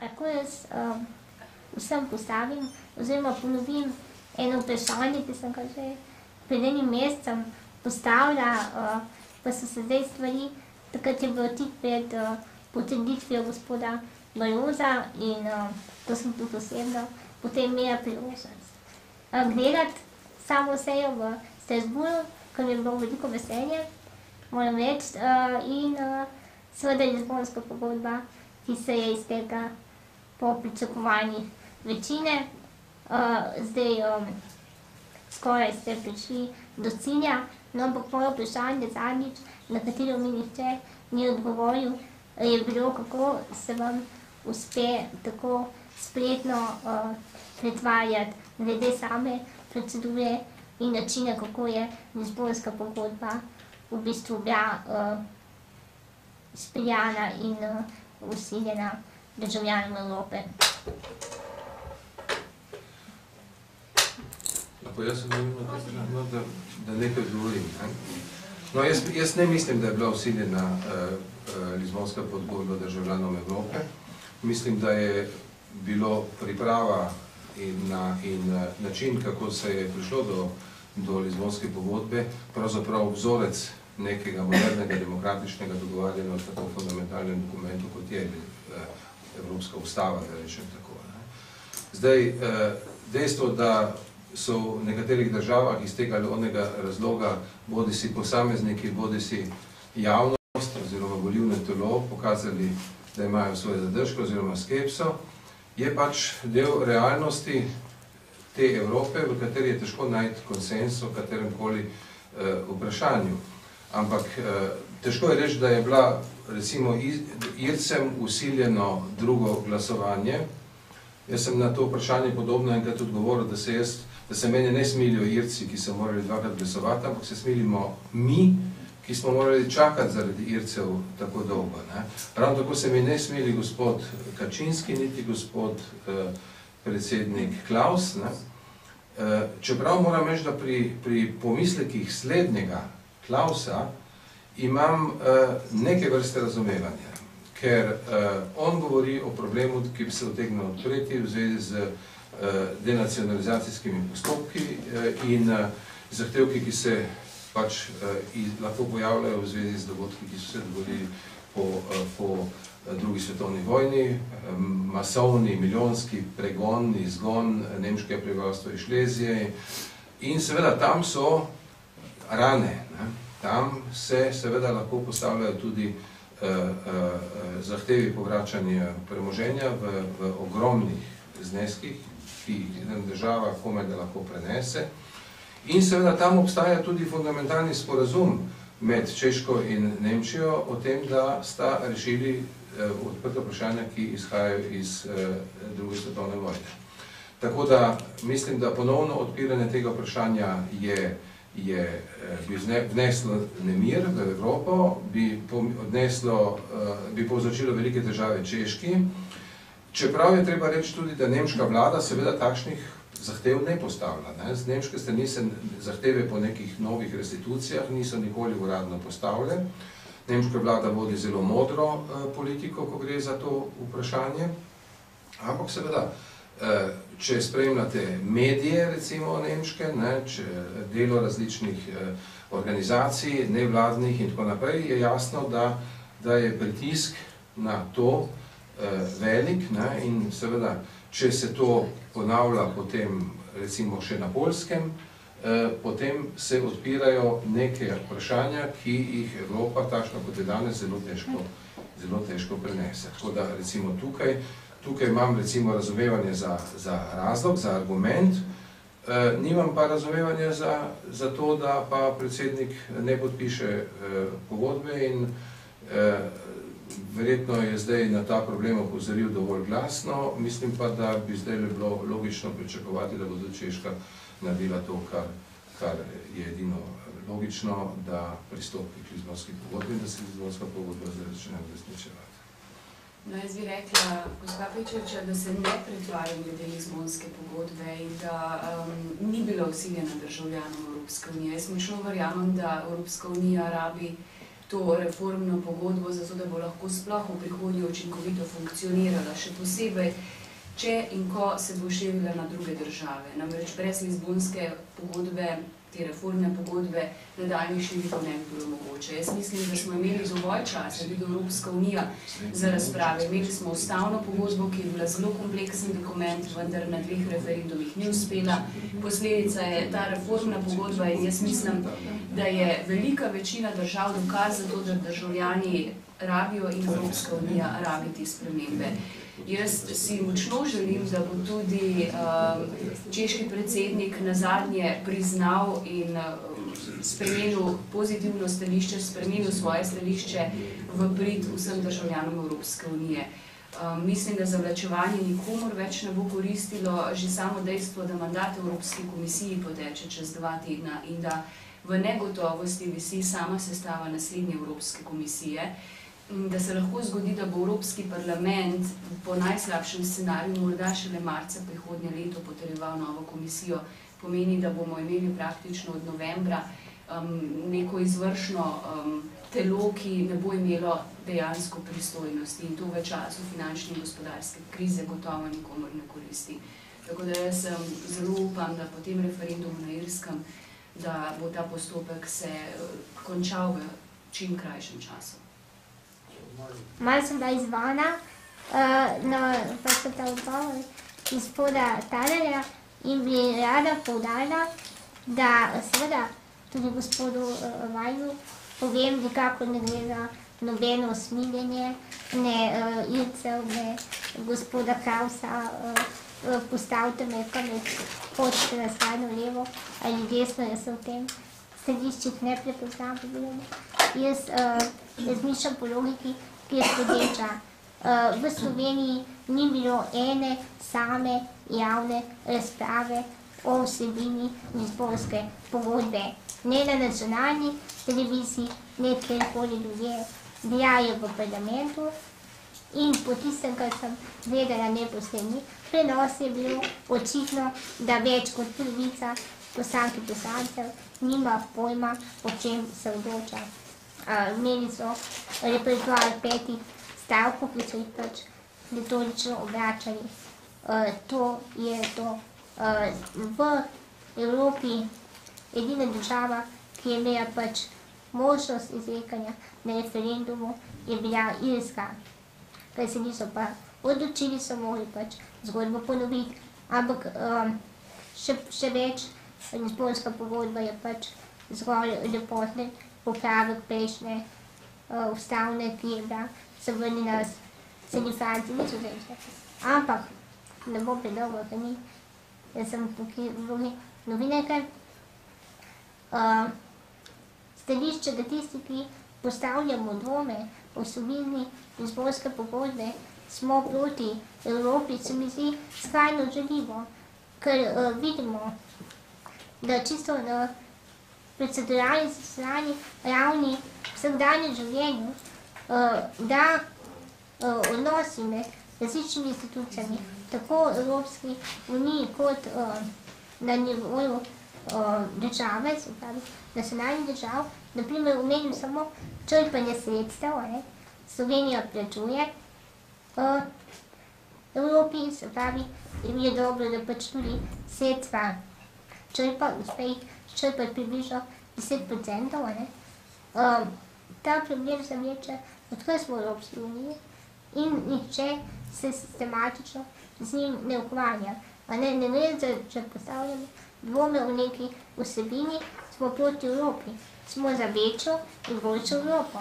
Lahko jaz vsem postavim oziroma ponovim eno vprašanje, ki sem ga že pred enim mesecem postavila, pa so se zdaj stvari, takrat je bilo tik pred potrditvijo gospoda Baroza in to sem tudi osebno potem imela priložnost gledati samo sejo v Strasbourgu, kar mi je bilo veliko veselje, moram reči, in seveda Lizbonska pogodba, ki se je iztekla po pričakovanjih večine. Zdaj skoraj ste prišli do cilja, no ampak moje vprašanje zadnjič, na katero mi nihče ni odgovoril, je bilo, kako se vam uspe tako spretno pretvarjati glede same procedure in načina, kako je Lizbonska pogodba v bistvu bila izpeljana in vsiljena državljanom Evrope. Lahko jaz da nekaj odgovorim. No, jaz ne mislim, da je bila vsiljena Lizbonska pogodba državljanom Evrope. Mislim, da je bilo priprava in način, kako se je prišlo do Lizbonske pogodbe, pravzaprav vzorec nekega modernega demokratičnega dogovarjanja o tako fundamentalnem dokumentu, kot je Evropska ustava, da rečem tako. Zdaj, dejstvo, da so v nekaterih državah iz tega ali onega razloga bodisi posamezniki, bodisi javnost oziroma volilno telo pokazali, da imajo svoje zadržke oziroma skepso, je pač del realnosti te Evrope, v kateri je težko najti konsens o kateremkoli vprašanju. Ampak težko je reči, da je bila recimo Ircem vsiljeno drugo glasovanje. Jaz sem na to vprašanje podobno enkrat odgovoril, da se meni ne smilijo Irci, ki so morali dvakrat glasovati, ampak se smilimo mi, ki smo morali čakati zaradi Ircev tako dolgo. Ravno tako se mi ne smili gospod Kačinski, niti gospod predsednik Klaus. Čeprav moram reči, da pri pomislekih slednjega Klausa imam neke vrste razumevanja, ker on govori o problemu, ki bi se utegnil odpreti v zvezi z denacionalizacijskimi postopki in zahtevki, ki se pač lahko pojavljajo v zvezi z dogodki, ki so se dogodili po drugi svetovni vojni, masovni, milijonski pregon, izgon nemškega prebivalstva iz Šlezije in seveda tam so rane. Tam se seveda lahko postavljajo tudi zahtevi povračanja premoženja v ogromnih zneskih, ki jih država komaj da lahko prenese. In seveda tam obstaja tudi fundamentalni sporazum med Češko in Nemčijo o tem, da sta rešili odprta vprašanja, ki izhajajo iz druge svetovne vojne. Tako da mislim, da ponovno odpiranje tega vprašanja bi vneslo nemir v Evropo, bi povzročilo velike težave Češki. Čeprav je treba reči tudi, da nemška vlada seveda takšnih zahtev ne postavlja. Z nemške strani se zahteve po nekih novih restitucijah niso nikoli uradno postavljene. Nemška vlada vodi zelo modro politiko, ko gre za to vprašanje. Ampak seveda, če spremljate medije, recimo nemške, delo različnih organizacij, nevladnih in tako naprej, je jasno, da je pritisk na to velik in seveda, če se to ponavlja potem recimo še na Poljskem, potem se odpirajo neke vprašanja, ki jih Evropa, takšna kot je danes, zelo težko prenese. Tako da recimo tukaj imam recimo razumevanje za razlog, za argument, nimam pa razumevanja za to, da pa predsednik ne podpiše pogodbe in verjetno je zdaj na ta problem opozoril dovolj glasno, mislim pa, da bi zdaj bilo logično pričakovati, da bo tudi Češka naredila to, kar je edino logično, da pristopi k Lizbonski pogodbi in da se Lizbonska pogodba zdaj začne uresničevati. No, jaz bi rekla, gospa Pečeviča, da se ne pretvarjam glede Lizbonske pogodbe in da ni bilo vsiljena državljanom Evropske unije. Jaz močno verjamem, da Evropska unija rabi to reformno pogodbo, zato da bo lahko sploh v prihodnje učinkovito funkcionirala, še posebej, če in ko se bo širila na druge države. Namreč brez Lizbonske pogodbe, te reformne pogodbe, nadaljnje širitev ne bi bilo mogoče. Jaz mislim, da smo imeli dovolj časa, tudi Evropska unija, za razprave. Imeli smo ustavno pogodbo, ki je bila zelo kompleksen dokument, vendar na 2 referendumih ni uspela. Posledica je ta reformna pogodba in jaz mislim, da je velika večina držav dokaz za to, da državljani rabijo in Evropska unija rabi te spremembe. Jaz si močno želim, da bo tudi češki predsednik nazadnje priznal in spremenil pozitivno stališče, spremenil svoje stališče v prid vsem državljanom Evropske unije. Mislim, da zavlačevanje nikomur več ne bo koristilo, že samo dejstvo, da mandat Evropski komisiji poteče čez 2 tedna in da v negotovosti visi sama sestava naslednje Evropske komisije, da se lahko zgodi, da bo Evropski parlament po najslabšem scenariju morda šele marca prihodnje leto potrjeval novo komisijo, pomeni, da bomo imeli praktično od novembra neko izvršno telo, ki ne bo imelo dejansko pristojnosti in to v času finančne in gospodarske krize gotovo nikomor ne koristi. Tako da jaz zelo upam, da po tem referendumu na Irskem, da bo ta postopek se končal v čim krajšem času. Malo sem bila izvana na ta odgovor gospoda Talerja in bi rada poudarila, da seveda tudi gospodu Vajnu povem, nikako ne gre za nobeno usmiljenje, ne Ircev, ne gospoda Krausa, postavite me, hočete na skrajno levo ali desno, jaz se v tem stališčih ne prepoznam. Jaz razmišljam po logiki, ki je sledeča. V Sloveniji ni bilo ene same javne razprave o vsebini Lizbonske pogodbe. Ne na nacionalni televiziji, ne kjerkoli drugje. Bila je v parlamentu in po tistem, kar sem gledala neposredni prenos, je bilo očitno, da več kot polovica poslank in poslancev nima pojma, o čem se odloča. Imeli so repertoar 5 stavkov, ki so jih pač retorično obračali. To je to. V Evropi edina država, ki je imela pač možnost izrekanja na referendumu, je bila Irska. Ker se niso pa odločili, so mogli pač zgodbo ponoviti. Ampak še več, Lizbonska pogodba je pač zgolj lepotne popravek prejšnje ustavne, ki je bila zavrnjena s Franci, Nizozemske. Ampak ne bo predolgo, ker ni. Jaz sem tukaj drugi novinarke. Stališče, da tisti, ki postavljamo dvome o vsebini Lizbonske pogodbe, smo proti Evropi, se mi zdi skrajno žaljivo, ker vidimo, da čisto na proceduralni, socialni ravni vsakdanjem življenju, da odnosi med različnimi institucijami, tako v Evropski uniji kot na nivoju države, se pravi nacionalnih držav, naprimer omenim samo črpanje sredstev, Slovenija plačuje Evropi, se pravi, je dobro, da pač tudi sredstva črpa, uspe jih črpati približno 10%. Ta problem se vleče, odkar smo v Evropski uniji in nihče se sistematično z njim ne ukvarja. Ne gre, če postavljamo dvome v neki vsebini, smo proti Evropi, smo za večjo in boljšo Evropo.